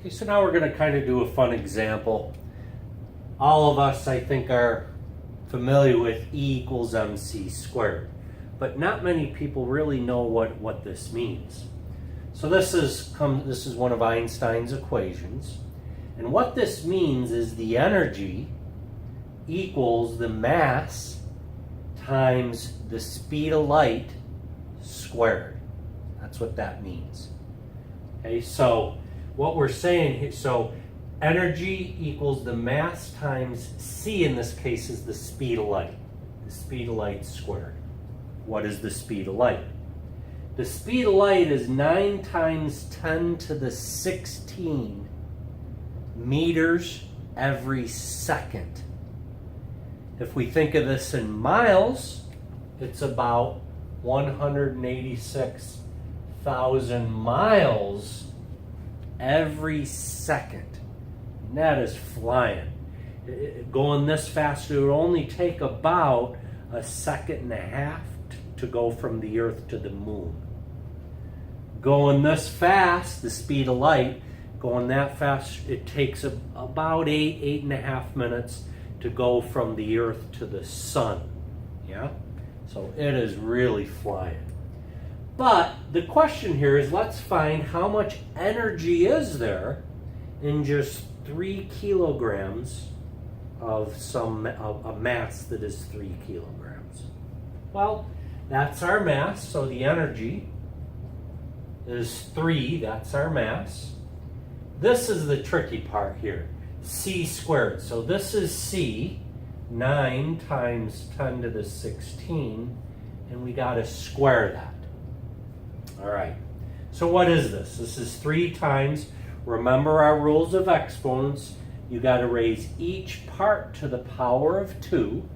Okay, so now we're going to kind of do a fun example. All of us, I think, are familiar with E equals mc squared, but not many people really know what this means. So this is one of Einstein's equations, and what this means is the energy equals the mass times the speed of light squared. That's what that means. Okay, so what we're saying here, so energy equals the mass times c, in this case, is the speed of light. The speed of light squared. What is the speed of light? The speed of light is 9 times 10 to the 16 meters every second. If we think of this in miles, it's about 186,000 miles every second. And that is flying. Going this fast, it would only take about a second and a half to go from the Earth to the Moon. Going this fast, the speed of light, going that fast, it takes about 8.5 minutes to go from the Earth to the Sun. Yeah? So it is really flying. But the question here is, let's find how much energy is there in just 3 kilograms of a mass that is 3 kilograms. Well, that's our mass, so the energy is 3, that's our mass. This is the tricky part here, c squared. So this is c, 9 times 10 to the 16, and we got to square that. All right, so what is this? This is 3 times, remember our rules of exponents, you got to raise each part to the power of 2.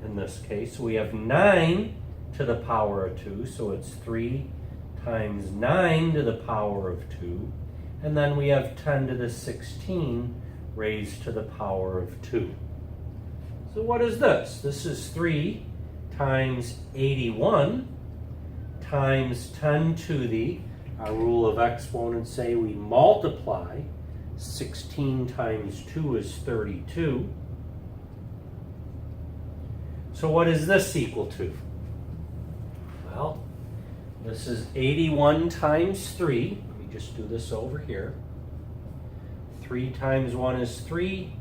In this case, we have 9 to the power of 2, so it's 3 times 9 to the power of 2, and then we have 10 to the 16 raised to the power of 2. So what is this? This is 3 times 81 times 10 to the, our rule of exponents say we multiply. 16 times 2 is 32. So what is this equal to? Well, this is 81 times 3. Let me just do this over here. 3 times 1 is 3.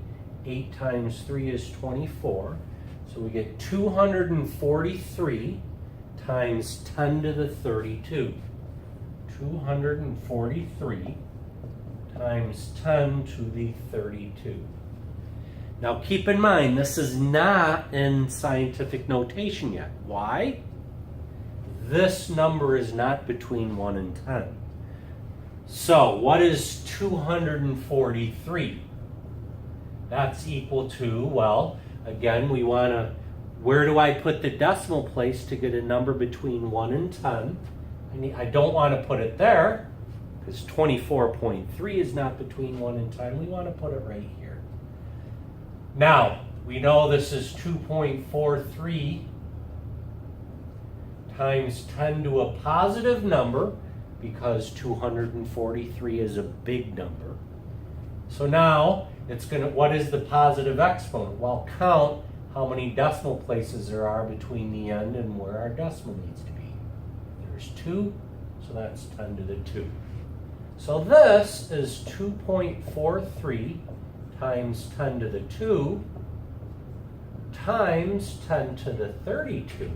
8 times 3 is 24. So we get 243 times 10 to the 32. 243 times 10 to the 32. Now keep in mind, this is not in scientific notation yet. Why? This number is not between 1 and 10. So what is 243? That's equal to, well, again, we want to, where do I put the decimal place to get a number between 1 and 10? I don't want to put it there, because 24.3 is not between 1 and 10. We want to put it right here. Now, we know this is 2.43 times 10 to a positive number, because 243 is a big number. So now, it's going to, what is the positive exponent? Well, count how many decimal places there are between the end and where our decimal needs to be. There's 2, so that's 10 to the 2. So this is 2.43 times 10 to the 2 times 10 to the 32.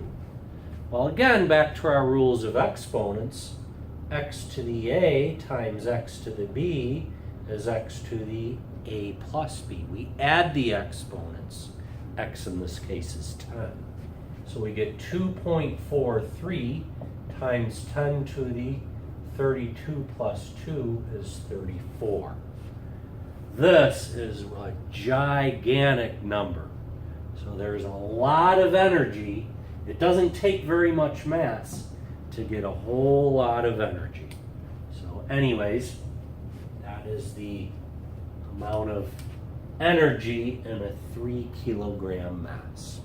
Well, again, back to our rules of exponents, x to the a times x to the b is x to the a plus b. We add the exponents. X in this case is 10. So we get 2.43 times 10 to the 32 plus 2 is 34. This is a gigantic number. So there's a lot of energy. It doesn't take very much mass to get a whole lot of energy. So anyways, that is the amount of energy in a 3 kilogram mass.